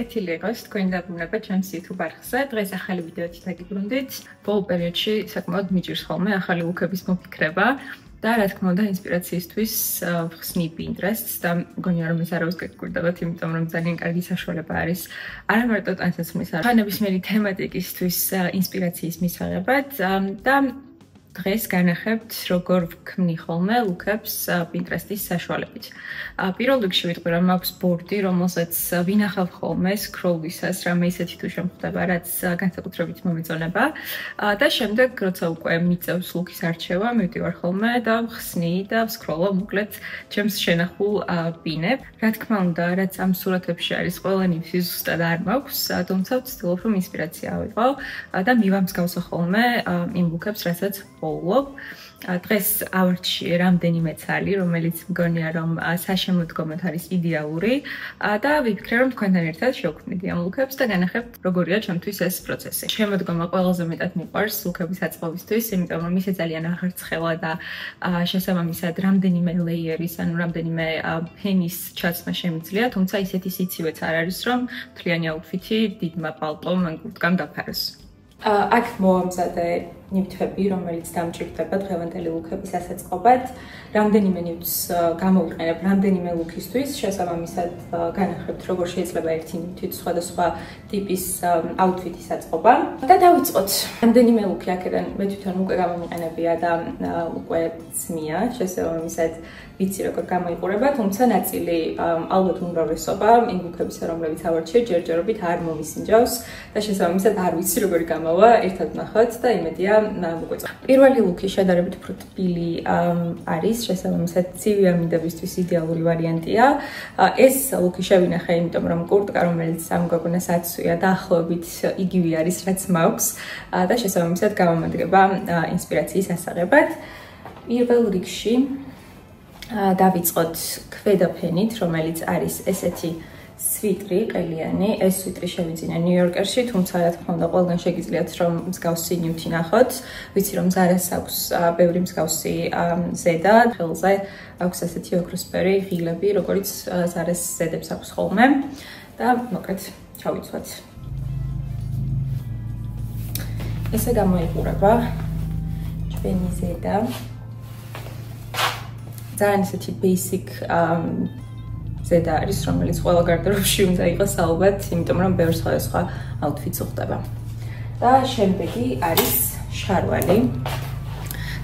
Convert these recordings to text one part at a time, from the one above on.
კეთილი იყოს თქვენი დაბრუნება ჩემს YouTube არხზე. დღეს ახალი ვიდეოთი დაგიბრუნდით. ბოლო პერიოდში საკმაოდ მიჭირს ხოლმე ახალი ლუკების მოფიქრება და რა თქმა უნდა ინსპირაციისთვის ვხსნი Pinterest-ს და მგონია რომ ეს არავის გაგკვირდებათ, იმიტომ რომ ძალიან კარგი საშუალება არის არა მარტო ტანსაცმლის, არამედ ნებისმიერი თემატიკისთვის ინსპირაციის მისაღებად და დღეს განახებთ როგორ ვქმნი ხოლმე ლუკებს Pinterest-ის საშუალებით. პირველ რიგში ვიტყვი რომ მაქვს ბორდი, რომელსაც ვინახავ ხოლმე სკროლისას, რამე ისეთი თუ შემხვდება, რაც განსაკუთრებით მომეწონება და შემდეგ როცა უკვე მიწევს ლუკის არჩევა, მივდივარ ხოლმე და ვხსნი და ვსკროლობ მოკლედ ჩემს შენახულ პინებ. რა თქმა უნდა, რაც ამ სურათებში არის, ყველანი ზუსტად არ მაქვს, თუმცა ვცდილობ რომ ინსპირაცია ავიღო და მივამსგავსო ხოლმე იმ ლუკებს, რასაც ვოლობ. დღეს ავარჩიე რამდენიმე ცალი, რომელიც მგონია რომ საშემოდგომოდ არის იდეალური და ვიფიქრე რომ თქვენთან ერთად შევქმნით ამ ლუკებს და განახებთ როგორია ჩემთვის ეს პროცესი. შემოდგომა ყველაზე მეტად მიყვარს ლუკების აწყობისთვის, იმიტომ რომ ისე ძალიან აღარცხელა და შესაბამისად რამდენიმე ლეიერის, ანუ რამდენიმე ფენის ჩაცმა შემიძლია, თუმცა ისეთი სიცივეც არ არის რომ მთლიანი აუთფიტი დიდმა პალტომ ან კურტკამ დაფაროს. აქ მოამზადე ნივთები, რომელიც დამჭირდება დღევანდელი ლუკების ასაწყობად. რამდენიმე ნივთს გამოვიყენებ რამდენიმე ლუკისთვის, შესაბამისად განახებთ როგორ შეიძლება ერთი ნივთით სხვადასხვა ტიპის აუთფიტის აწყობა. და დავიწყოთ. რამდენიმე ლუკი აქედან მე თვითონ უკვე გამომიყენებია და უკვე ძმია, შესაბამისად ვიცი როგორ გამოიყურება, თუმცა ნაწილი ალბათ უმრავლესობა იმ ლუკებისა, რომლებიც ავარჩიე, ჯერჯერობით არ მომისინჯავს და შესაბამისად არ ვიცი როგორი გამოვა, ერთად ვნახოთ და იმედია მოგვეწონს. პირველი ლუკი შედარებით უფრო თბილი არის, შესაბამისად ცივი ამინდებისთვის იდეალური ვარიანტია. ეს ლუკი შევინახე, იმიტომ რომ კურტკა, რომელიც ამ გოგონას აცვია, დაახლოებით იგივე არის, რაც მაქვს და შესაბამისად გამომადგება ინსპირაციის ასაღებად. პირველ რიგში დავიწყოთ ქვედა ფენით, რომელიც არის ესეთი სვიტრი ყელიანი. ეს სვიტრი შევიძინე ნიუ-იორკერში, თუმცა რა თქმა უნდა ყველგან შეგიძლიათ რომ მსგავსი ნივთი ნახოთ. ვიცი რომ Zara-ს აქვს ბევრი მსგავსი ზედა, ხელზე აქვს ასეთი ოქროსფერი ღილები, როგორც Zara-ს ზედებს აქვს ხოლმე და მოკლედ ჩავიცვათ. ესე გამოიყურება ჩვენი ზედა. ძალიან ისეთი basic ზედა არის, რომელიც ყველა გარდრობში უნდა იყოს ალბათ, იმიტომ რომ ბევრ სხვადასხვა აუთფიტს უხდება. და შემდეგი არის შარვალი.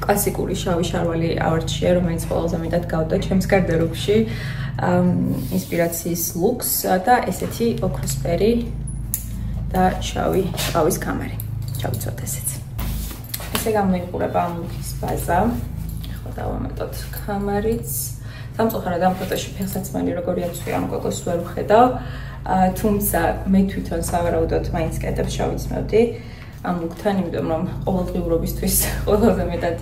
კლასიკური შავი შარვალი ავარჩიე, რომელიც ყველაზე მეტად გავდა ჩემს გარდრობში ინსპირაციის ლუკს და ესეთი ოქროსფერი და შავი ყავის კამარი. ჩავიცვათ ესეც. ესე გამოიყურება ამ ლუკის ბაზა. დავამატოთ კამარიც. სამწუხაროდ ამ ფოტოში ფეხსაცმელი როგორი აცვია ამ გოგოს ვერ ვხედავ, თუმცა მე თვითონ სავარაუდოდ მაინც კეთებს შევიცმევდი ამ ლუკთან, იმიტომ რომ ყოველდღიურობისთვის ყველაზე მეტად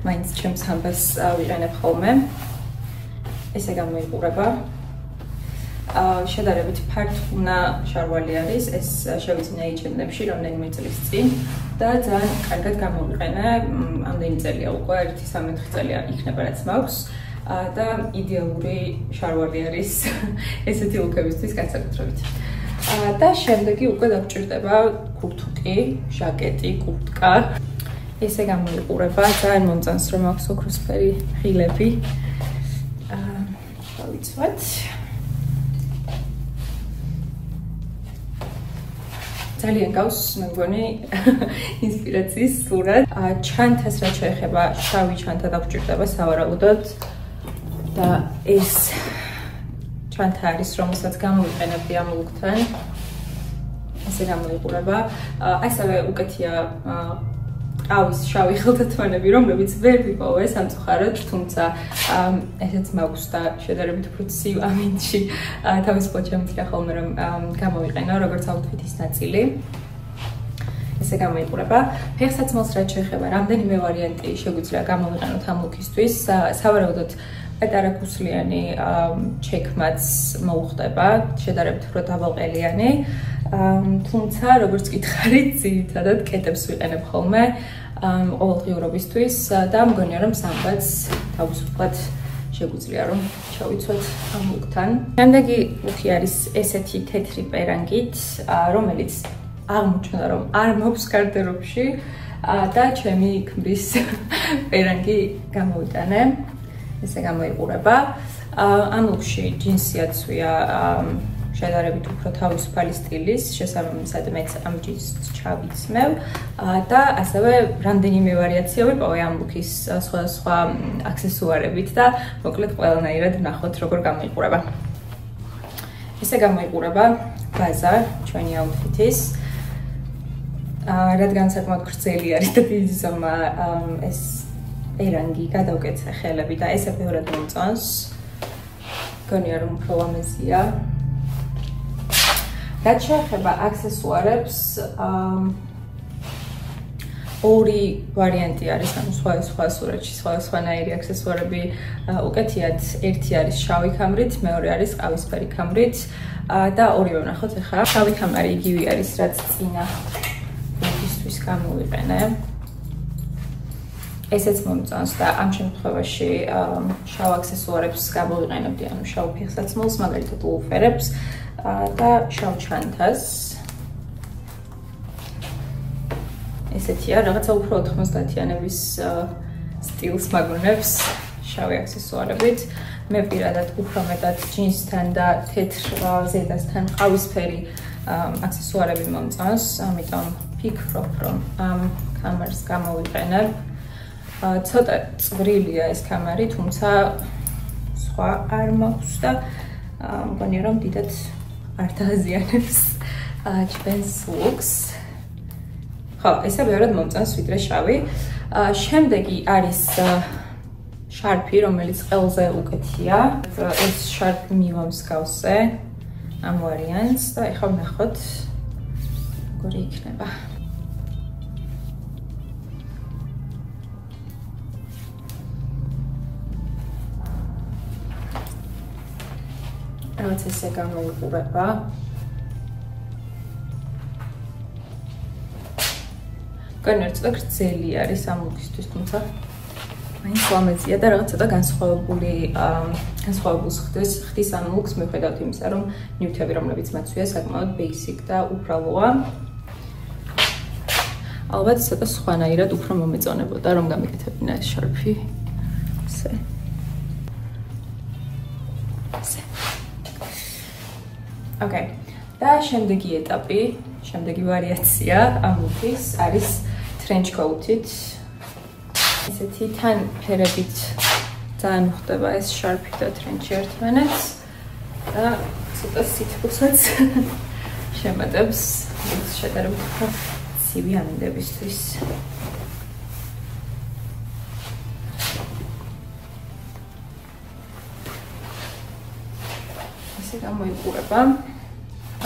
მაინც ჩემს ამბას ვიყენებ ხოლმე. ესე გამოიყურება. შედარებით ფართუნა შარვალი არის, ეს შევიძინე H&M-ში რამდენიმე წლის წინ და ძალიან კარგად გამოვიყენე. ამდენი წელია უკვე 1-3 წელი იქნება რაც მაქვს და იდეალური შარვალი არის ესეთი ლუკებისთვის განსაკუთრებით. და შემდეგი უკვე დაგჭირდება კურთუკი, ჟაკეტი, კურტკა. ესე გამოიყურება, ძალიან მომწონს რომ აქვს ოქროსფერი ღილები. დავიცვათ. ძალიან გავს მე მგონი ინსპირაციის სურათ. ჩანთას რაც შეეხება, შავი ჩანთა დაგჭირდება სავარაუდოდ და ეს ჩანთა არის, რომელსაც გამოვიყენებდი ამ ლუკთან. ესე გამოიყურება. ასევე უკეთია ყავის შავი ხელთათმანები, რომლებიც ვერ ვიპოვე სამწუხაროდ, თუმცა ესეც მაქვს და შედარებით უფრო ცივ ამინდში თავისუფლად შემიძლია ხოლმე რომ გამოვიყენო როგორც აუთფიტის ნაწილი. ესე გამოიყურება. ფეხსაცმელს რაც შეეხება, რამდენიმე ვარიანტი შეგვიძლია გამოვიყენოთ ამ ლუკისთვის. სავარაუდოდ პატარა ქუსლიანი ჩექმაც მოუხდება, შედარებით უფრო დაბალყელიანი. თუმცა როგორც გითხარით, ძირითადად კეტებს ვიყენებ ხოლმე ყოველდღიურობისთვის და მგონია რომ სამბაც თავისუფლად შეგვიძლია რომ ჩავიცვათ ამ ლუკთან. შემდეგი ლუკი არის ესეთი თეთრი პერანგით, რომელიც აღმოჩნდა რომ არ მაქვს გარდერობში და ჩემი ქმრის პერანგი გამოვიტანე. ესე გამოიყურება. ამ ლუკში ჯინსი აცვია შედარებით უფრო თავისუფალი სტილის, შესაბამისად მეც ამ ჯინსს ჩავიცმევ და ასევე რამდენიმე ვარიაცია ვიპოვე ამ ლუკის სხვადასხვა აქსესუარებით და მოკლედ ყველანაირად ნახოთ როგორ გამოიყურება. ესე გამოიყურება ბაზა ჩვენი აუთფიტის. რადგან საკმაოდ გრძელი არის და დიდი ზომა ეს პერანგი გადავკეთე ხელები და ესე ბევრად მომწონს. გონია რომ უფრო ლამაზია. რაც შეეხება აქსესუარებს, ორი ვარიანტი არის, ანუ სხვა სურათში სხვადასხვანაირი აქსესუარები უკეთიათ. ერთი არის შავი ქამრით, მეორე არის ყავისფერი ქამრით და ორივე ვნახოთ ახლა. შავი ქამარი იგივე არის, რაც წინა ლუკისთვის გამოვიყენე. ესეც მომწონს და ამ შემთხვევაში შავ აქსესუარებს გამოვიყენებდი, ანუ შავ ფეხსაცმელს, მაგალითად ლუфერებს და შავ ჩანთას. ესეთია, რაღაცა უფრო 90-იანების სტილს მაგონებს შავი აქსესუარებით. მე პირადად უფრო მეტად ჯინსთან და თეთრ ზედასთან ყავისფერი აქსესუარები მომწონს, ამიტომ ვფიქრობ, რომ ამ კამარს გამოვიყენებ. ცოტა წვრილია ეს კამარი, თუმცა სხვა არ მაქვს და მგონია რომ დიდად არ დააზიანებს ჩვენს ლუკს. ხო, ესე ბევრად მომწონს ვიდრე შავი. შემდეგი არის შარფი, რომელიც ყელზე უკეთია. ეს შარფი მივამსგავსე ამ ვარიანტს და ეხლა ვნახოთ როგორი იქნება. რაც ესე გამოიყურება. განერც და გრძელი არის ამ ლუკისთვის, თუმცა მაინც ლამაზია და რაღაც ცოტა განსხვავებულს ხდის ამ ლუკს მიუხედავად იმისა, რომ ნივთები, რომლებიც მაცვია, საკმაოდ basic და უბრალოა. ალბათ ცოტა სხვანაირად უფრო მომეწონებოდა, რომ გამიკეთებინა ეს შარფი. Okay. და შემდეგი ეტაპი, შემდეგი ვარიაცია ამ ლუკის არის trench coat-ით. ესეთი თან ფერებით ძალიან ხდება ეს შარფი და trench-ი ერთმანეთს და ცოტა სითბოსაც შემატებს შედარებით უფრო ცივი ამინდებისთვის. ესე გამოიყურება.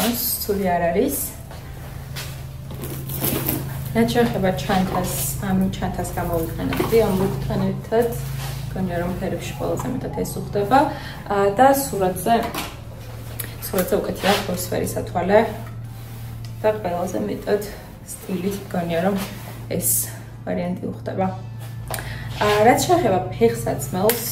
ეს ცუდი არ არის. რაც შეეხება ჩანთას, ამ ჩანთას გამოვიყენებდი ამ ლუკთან ერთად. გონია რომ ფერებში ყველაზე მეტად ეს უხდება და სურათზე უკეთია ყავისფერი სათვალე და ყველაზე მეტად სტილით გონია რომ ეს ვარიანტი უხდება. რაც შეეხება ფეხსაცმელს,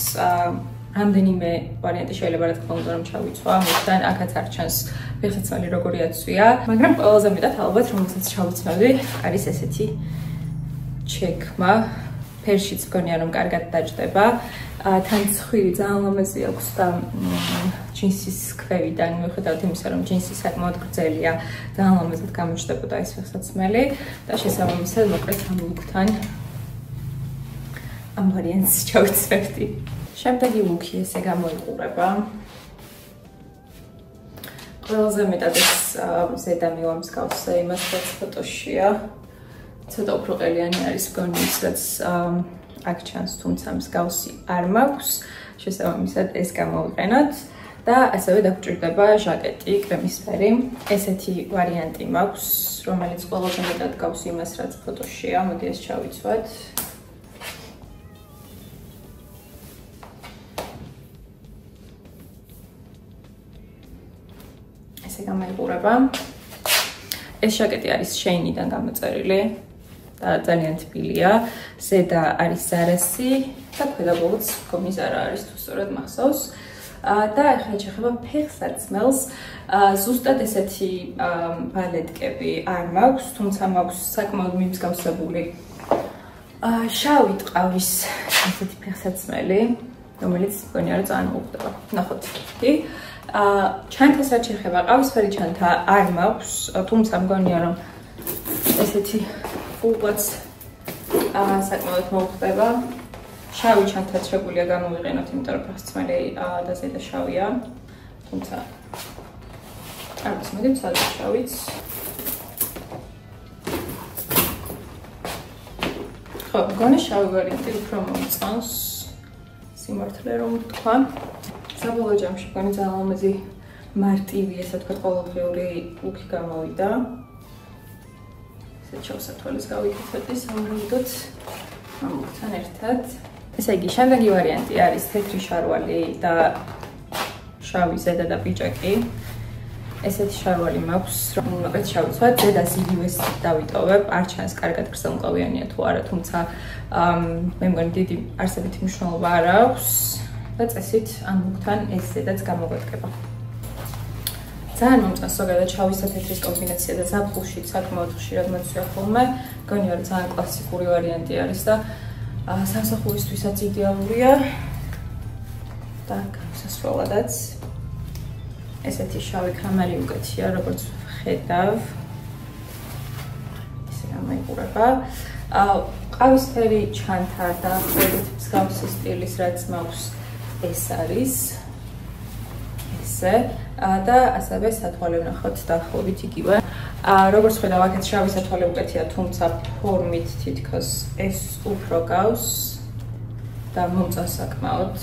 რამდენიმე ვარიანტი შეიძლება რა თქმა უნდა რომ ჩავიცვა, მოხდან აქაც არ ჩანს ფეხსაცმელი როგორი აცვია, მაგრამ ყველაზე მეტად ალბათ რომელსაც ჩავიცმევდი, არის ესეთი ჩეკმა. ფერშიც მგონია რომ კარგად დაჯდება. თან ცხვირი ძალიან ლამაზი აქვს და ჯინსის ქვევიდან მიუხედავად იმისა რომ ჯინსი საკმაოდ გრძელია, ძალიან ლამაზად გამოჩნდებოდა ეს ფეხსაცმელი და შესაბამისად მოკლედ ამ ლუკთან ამ ვარიანტს ჩავიცმევდი. შემდეგი ლუკი ესე გამოიყურება. ყველაზე მეტად ეს ზედა მივამსგავსე იმას, რაც ფოტოშია. ცოტა უფრო ყელიანი არის მგონი ის, რაც აქ ჩანს, თუმცა მსგავსი არ მაქვს. შესაბამისად ეს გამოვიყენოთ და ასევე დაგჭირდება ჟაკეტი კრემისფერი. ესეთი ვარიანტი მაქვს, რომელიც ყველაზე მეტად გავს იმას, რაც ფოტოშია. მოდი ეს ჩავიცვათ. ესე გამოიყურება. ეს ჟაკეტი არის შეინიდან გამოწერილი და ძალიან თბილია. ზედა არის ზარასი და ქვედაბოლოც გომის არა არის თუ სწორად მახსოვს. და ახლა შეხება ფეხსაცმელს. ზუსტად ესეთი ბალეტკები არ მაქვს, თუმცა მაქვს საკმაოდ მიმსგავსებული შავი ტყავის ესეთი ფეხსაცმელი, რომელიც მგონია რომ ძალიან მოუხდება. ნახოთ. ჩანთას რაც შეხება, ყავისფერი ჩანთა არ მაქვს, თუმცა მგონია რომ ესეთი ფულბაც საკმაოდ მოუხდება. შავი ჩანთაც შეგვიძლია გამოვიყენოთ, იმიტომ რომ ფეხსაცმელი და ზედა შავია. თუმცა არ მისმოდით სადაც შავიც. ხო, მგონი შავი ვარიანტი უფრო მომწონს. სიმართლე რომ ვთქვა. საბოლოო ჯამში მგონი ძალიან ლამაზი მარტივი, ესე ვთქვათ, ყოველდღიური ლუკი გამოვიდა. ესეთ შავ სათვალეს გავიკეთებდი სამრიგოდ ამ ლუკთან ერთად. ესე იგი, შემდეგი ვარიანტი არის თეთრი შარვალი და შავი ზედა და პიჭაკი. ესეთი შარვალი მაქვს, მოკლედ შავი ცვა, ზედას იგივეს დავიტოვებ, არ ჩანს კარგად გრძელმკლავიანია თუ არა, თუმცა მე მგონი დიდი არსებითი მნიშვნელობა არ აქვს და წესით ამ ლუკთან ეს ზედაც გამოგვედგება. ძალიან მომწონს ზოგადად შავისა თეთრის კომბინაცია და ზაფხულში საკმაოდ ხშირად მოცვია ხოლმე. მგონია რომ ძალიან კლასიკური ვარიანტი არის და სამსახურისთვისაც იდეალურია და გამოსასვლელადაც. ესეთი შავი კამარი უკეთია, როგორც ხედავ. ესე გამოიყურება. ყავისფერი ჩანთა და მსგავსი სტილის რაც მაქვს ეს არის. ესე და ასევე სათვალე ვნახოთ დაახლოებით იგივე. როგორც ხედავ, აქეთ შავი სათვალე უკეთია, თუმცა ფორმით თითქოს ეს უფრო გავს და მომწონს საკმაოდ.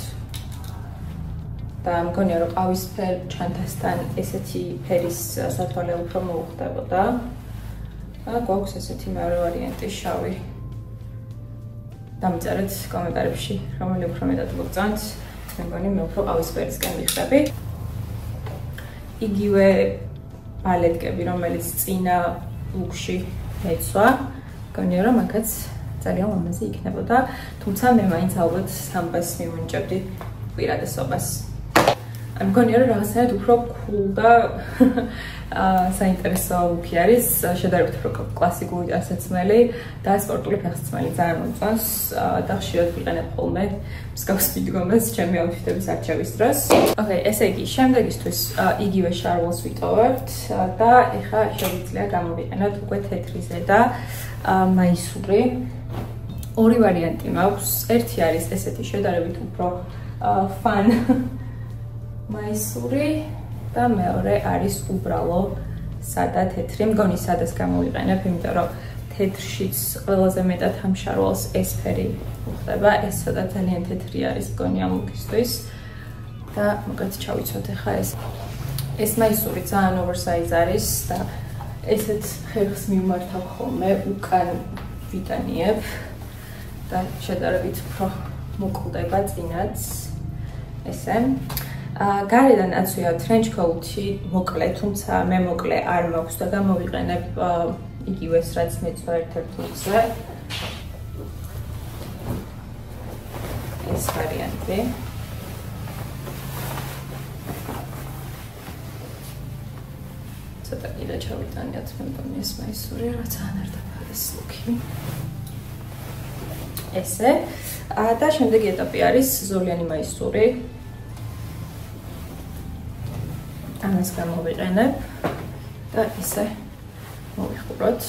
და მგონია რომ ყავისფერ ჩანთასთან ესეთი ფერის სათვალე უფრო მოუხდებოდა. და გვაქვს ესეთი მეორე ვარიანტი შავი. დამიწერეთ კომენტარებში, რომელი უფრო მეტად მოგწონთ. მე მგონი მე უფრო ყავისფერისკენ ვიხდები. იგივე ბალეტკები, რომელიც წინა ლუკში მეცვა, მგონია რომ აქაც ძალიან ლამაზი იქნებოდა, თუმცა მე მაინც ალბათ სამბას მივუნიჭებდი უპირატესობას. მგონია რომ რაღაცნაირად უფრო cool და საინტერესო ლუკი არის, შედარებით უფრო კლასიკური დასაცმელი და სპორტული ფეხსაცმელი ძალიან მომწონს და ხშირად ვიყენებ ხოლმე მსგავს მიდგომას ჩემი აუთფიტების არჩევის დროს. ოკეი, ესე იგი, შემდეგისთვის იგივე შარვალს ვიტოვებთ და ეხლა შეგვიძლია გამოვიყენოთ უკვე თეთრი ზედა მაისური. ორი ვარიანტი მაქვს, ერთი არის ესეთი შედარებით უფრო fun მაისური და მეორე არის უბრალო სადა თეთრი. მგონი სადას გამოვიყენებ, იმიტომ რომ თეთრშიც ყველაზე მეტად ამ შარვალს ეს ფერი უხდება. ეს ცოტა ძალიან თეთრი არის, მგონი ამ ლუკისთვის და მოკლედ ჩავიცვათ ახლა ეს. ეს მაისური ძალიან oversize არის და ესეც ხერხს მიმართავ ხოლმე უკან ვიტანიებ და შედარებით უფრო მოკლდება წინაც ესე. გარედან აცვია trench coat-ი მოკლე, თუმცა მე მოკლე არ მაქვს და გამოვიყენებ იგივეს რაც მეცვა ერთ-ერთ ლუკზე. ეს ვარიანტი. ცოტა კიდე ჩავიტანიათ, მე მგონი ეს მაისური რა ძალიან არ დაფარეს ლუკი. ესე და შემდეგი ეტაპი არის ზოლიანი მაისური. ამას გამოვიყენებ და ესე მოვიხუროთ.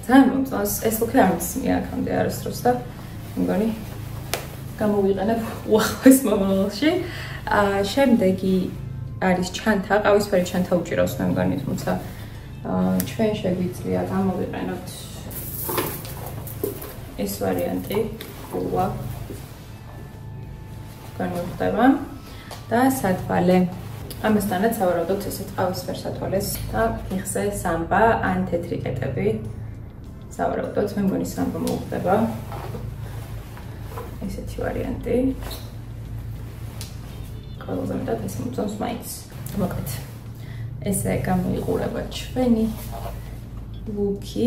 ძალიან მომწონს, ეს ლუკი არ მისმია აქამდე არასდროს და მგონი გამოვიყენებ უახლოეს მომავალში. შემდეგი არის ჩანთა, ყავისფერი ჩანთა უჭირავს მე მგონი, თუმცა ჩვენ შეგვიძლია გამოვიყენოთ ეს ვარიანტი, უა. განვიხდება და სათვალე. ამასთანაც ავარავდოთ ესეთ ყავისფერ სათვალეს და ფეხზე სამბა ან თეთრი კეტები. ავარავდოთ, მე მგონი სამბა მოუხდება. ესეთი ვარიანტი. ყველაზე მეტად ეს მომწონს მაინც. მოკლედ. ესე გამოიყურება ჩვენი ლუკი.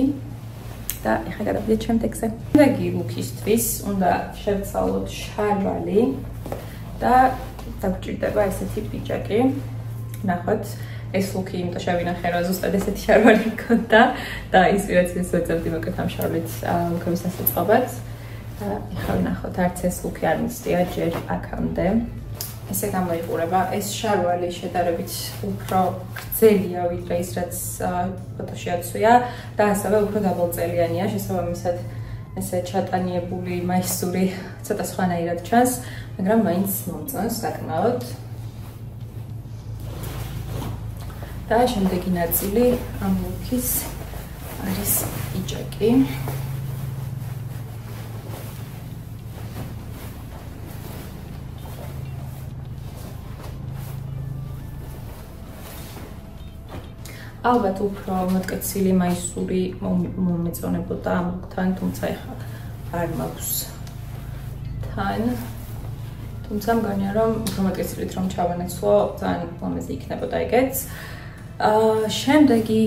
და ეხლა გადავიდეთ შემდეგზე. შემდეგი ლუკისთვის უნდა შევცვალოთ შარვალი და დაგჭირდება ესეთი პიჯაკი. ნახოთ, ეს ლუკი იმიტომ შევინახე, რომ ზუსტად ესეთი შარვალი მქონდა და ინსპირაციას ვეძებდი მოკლედ ამ შარვალით ლუკების დასაწყობად. და ეხლა ვნახოთ, არც ეს ლუკი არ მისწია ჯერ აქამდე. ესე გამოიყურება, ეს შარვალი შედარებით უფრო გრძელია ვიდრე ის, რაც ფოტოში აცვია და ასევე უფრო დაბალწელიანია, შესაბამისად ესე ჩატანიებული მაისური ცოტა სხვანაირად ჩანს, მაგრამ მაინც მომწონს საკმაოდ. და შემდეგი ნაწილი ამ ლუკის არის პიჯაკი. ალბათ უფრო მოტკეცილი მაისური მომეწონებოდა ამ ლუკთან, თუმცა ეხლა არ მაქვს თან. თუმცა მგონია, რომ უფრო მოტკეცილით რომ ჩავანაცვლო, ძალიან ლამაზი იქნებოდა ეგეც. შემდეგი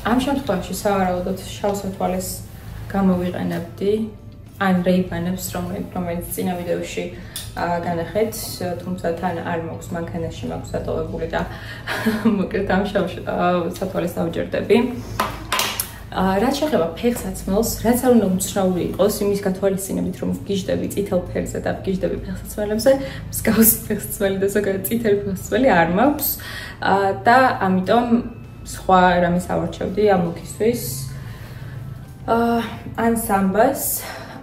ამ შემთხვევაში სავარაუდოდ შავ სათვალეს გამოვიყენებდი, ან რეიბანებს, რომელიც წინა ვიდეოში განახეთ, თუმცა თან არ მაქვს მანქანაში მაქვს დატოვებული და მოკლედ ამ შავ სათვალეს დავჯერდები. რაც შეეხება ფეხსაცმელს, რაც არ უნდა უცნაური იყოს, იმის გათვალისწინებით, რომ ვგიჟდები წითელ ფერზე და ვგიჟდები ფეხსაცმელებზე, მსგავსი ფეხსაცმელი და ზოგადად წითელი ფეხსაცმელი არ მაქვს და ამიტომ სხვა რამეს ავარჩევდი ამ ლუკისთვის. ან სამბას,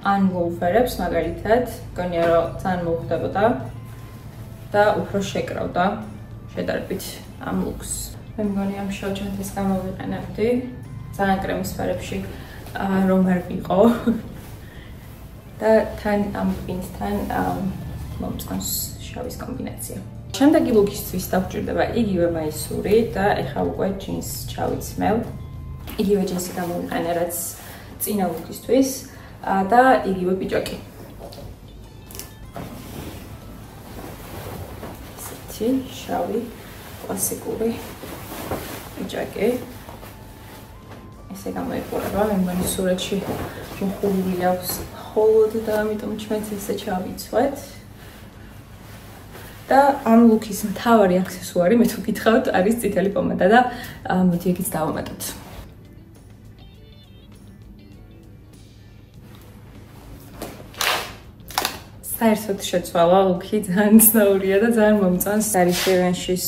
ან ლოუფერებს მაგალითად, მგონია რომ ძალიან მოუხდებოდა და უფრო შეკრავდა შედარებით ამ ლუკს. მე მგონია ამ შავ ჩანთას გამოვიყენებდი. ძალიან კრემის ფერებში რომ არ ვიყო და თან ამ პინტთან მომწონს შავის კომბინაცია. შემდეგი ლუკისთვის დაგჭირდება იგივე მაისური და ეხლა უკვე ჯინს ჩავიცმევ. იგივე ჯინსი გამოვიყენე, რაც წინა ლუკისთვის და იგივე პიჯაკი. ესეთი შავი კლასიკური პიჯაკი. ესე გამოიყურება, მე მგონი სურათში მოხურული აქვს холод და ამიტომ ჩვენც ესე ჩავიცვათ. და ამ ლუკის მთავარი აქსესუარი, მე თუ გითხრათ, არის წითელი პომადა და მოდი ეგიც დავამატოთ. საერთოდ შეცვალა ლუკი ძალიან ცნაურია და ძალიან მომწონს. არის Givenchy's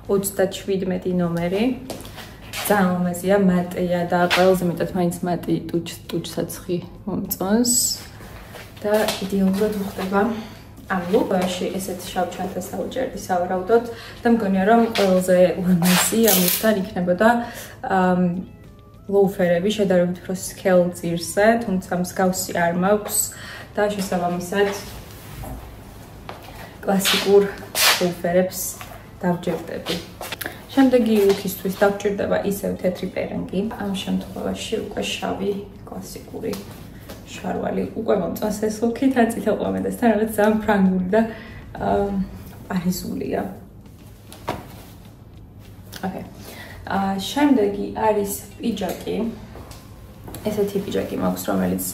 37 ნომერი. ძალიან ლამაზია, მატია და ყველაზე მეტად მაინც მატი ტუჩსაცხი მომწონს და იდეალურად უხდება ამ ლუკში ესეთ შავ ჩანთას ავჭერდი სავარაუდოდ და მგონია რომ ყველაზე ლამაზი ამ ლუკთან იქნებოდა ლოუფერები შედარებით უფრო სქელ ძირზე, თუმცა მსგავსი არ მაქვს და შესაბამისად კლასიკურ ლოუფერებს დავჯერდები. შემდეგი ლუკისთვის დაგჭირდება ისევ თეთრი პერენგი. ამ შემთხვევაში უკვე შავი კლასიკური შარვალი. უკვე მომწონს ეს ლუკი თან წითელ პომადასთან, რაღაც ძალიან ფრანგული და პარიზულია. ოკეი. შემდეგი არის პიჯაკი. ესეთი პიჯაკი მაქვს, რომელიც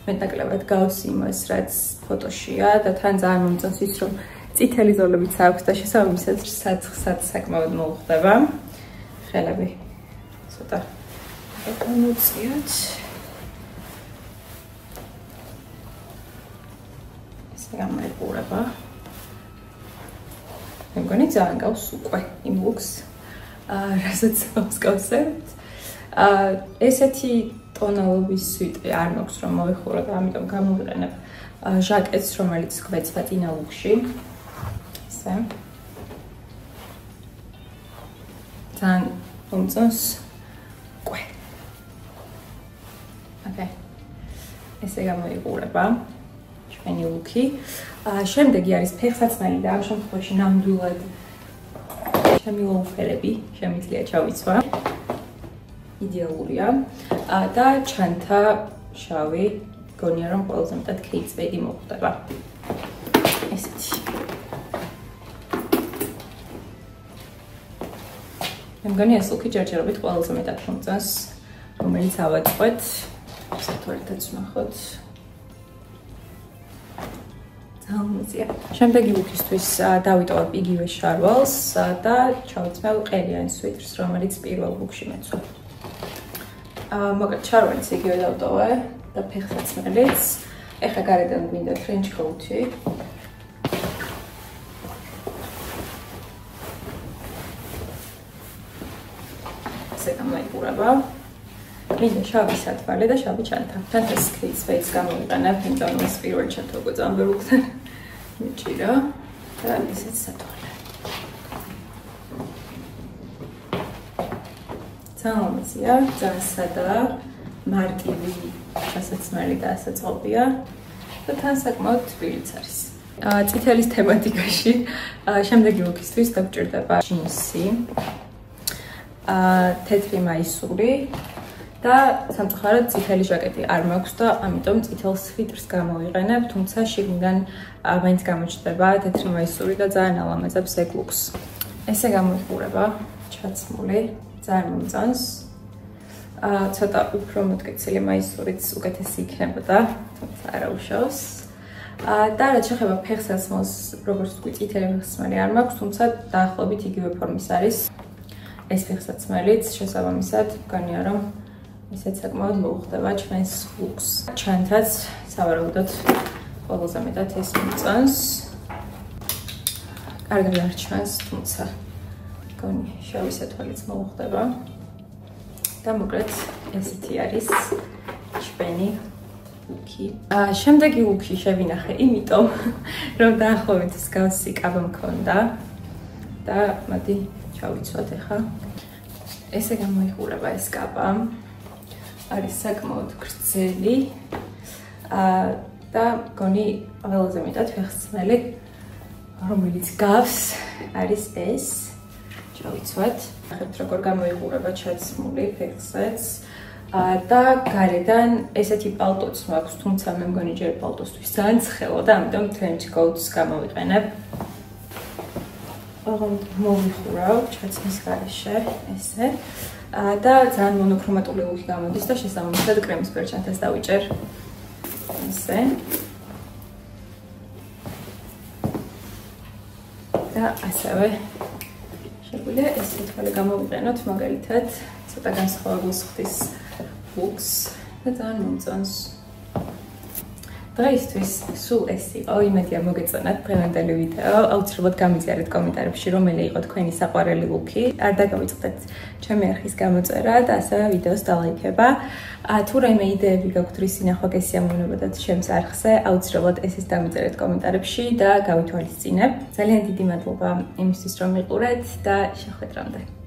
მეტნაკლებად გავს იმას, რაც ფოტოშია და თან ძალიან მომწონს ის, რომ წითელი ზოლებიც აქვს და შესაბამისად საცხსაც საკმაოდ მოუხდება. ხელები ცოტა ეკონოციოთ. ესე გამოიყურება. მე მგონი ძალიან გავს უკვე იმ ლუკს, რასაც გავსკავსებთ. ესეთი ტონალობის სვიტი არ მაქვს რომ მოვიხურო და ამიტომ გამოვიყენებ ჟაკეტს, რომელიც გვეცდა წინა ლუკში. ძალიან მომწონს უკვე. ოკეი. ესე გამოიყურება ჩვენი ლუკი. შემდეგი არის ფეხსაცმელი და ამ შემთხვევაში ნამდვილად ჩემი ლოუფერები შემიძლია ჩავიცვა. იდეალურია და ჩანთა შავი, გონია რომ ყველაზე მეტად კეიტსპეიდი მოხდება. ესეთი. მე მგონია ეს ლუკი ჯერჯერობით ყველაზე მეტად მომწონს რომელიც ავაწყვეთ. სათვალითაც ვნახოთ. ძალიან. შემდეგი ლუკისთვის დავიტოვებ იგივე შარვალს და ჩავიცმევ ყელიანი სვიტრს, რომელიც პირველ ლუკში მეცვა. მოკლედ შარვალიც იგივე დავტოვე და ფეხსაცმელიც. ეხლა გარედან გვინდა trench coat-ი. ესე გამოიყურება. მინდა შავი სათვალე და შავი ჩანთა. ჩანთას სპეის გამოვიყენებ, იმიტომ რომ ეს პირველ ჩანთა უკვე ძალიან უხსენ. მიჭირა და ისეც სათვალე. ძალიან ძალიან სადაა, მარტივი ჩასაცმელი და ასაწყობია და თან საკმაოდ თბილიც არის. წითელის თემატიკაში შემდეგი ლუკისთვის დაგჭირდება ჯინსი, თეთრი მაისური და სამწუხაროდ წითელი ჟაკეტი არ მაქვს და ამიტომ წითელ სვიტრს გამოვიყენებ, თუმცა შიგნიდან მაინც გამოჩნდება თეთრი მაისური და ძალიან ალამაზებს ეგ ლუკს. ესე გამოიყურება ჩაცმული, ძალიან მომწონს. ცოტა უფრო მოტკიცილი მაისურიც უკეთესი იქნებოდა, თუმცა არა უშავს. და რაც შეეხება ფეხსაცმელს, როგორც ვთქვი, წითელი ფეხსაცმელი არ მაქვს, თუმცა დაახლოებით იგივე ფორმის არის. ეს ფეხსაცმელიც შესაბამისად მგონია რომ ესეც საკმაოდ მოუხდება ჩვენს ლუკს. ჩანთაც სავარაუდოდ ყველაზე მეტად ეს მომწონს. კარგად არ ჩვენს, თუმცა მგონი შავი სათვალეც მოუხდება. და მოკლედ ესეთი არის ჩვენი ლუკი. შემდეგი ლუკი შევინახე, იმიტომ რომ დაახლოებით მსგავსი კაბა მქონდა და მოდი ჩავიცვათ ახლა. ესე გამოიყურება ეს კაბა. არის საკმაოდ გრძელი და მგონი ყველაზე მეტად ფეხსაცმელი, რომელიც გავს, არის ეს. ჩავიცვათ. ნახეთ როგორ გამოიყურება ჩაცმული ფეხსაც და გარედან ესეთი პალტოც მაქვს, თუმცა მე მგონი ჯერ პალტოსთვის ძალიან ცხელო და ამიტომ trench coat-ს გამოვიყენებ. მოვიხურავ ჩაცმის გარეშე ესე და ძალიან მონოქრომატული ლუკი გამოდის და შესაბამისად კრემისფერ ჩანთას დავიჭერ. ესე. და ასევე შეგვიძლია ეს თვალე გამოვიყენოთ მაგალითად ცოტა განსხვავებულს ხდის ლუკს და ძალიან მომწონს. დღეისთვის სულ ეს იყო, იმედია მოგეწონათ დღევანდელი ვიდეო. აუცილებლად გამიწერეთ კომენტარებში რომელი იყო თქვენი საყვარელი ლუკი. არ დაგავიწყდეთ ჩემი არხის გამოწერა და ასევე ვიდეოს დალაიქება. თუ რაიმე იდეები გაქვთ რის ნახვა გესიამოვნებოდათ ჩემს არხზე, აუცილებლად ესეც დამიწერეთ კომენტარებში და გავითვალისწინებ. ძალიან დიდი მადლობა იმისთვის რომ მიყურეთ და შეხვედრამდე.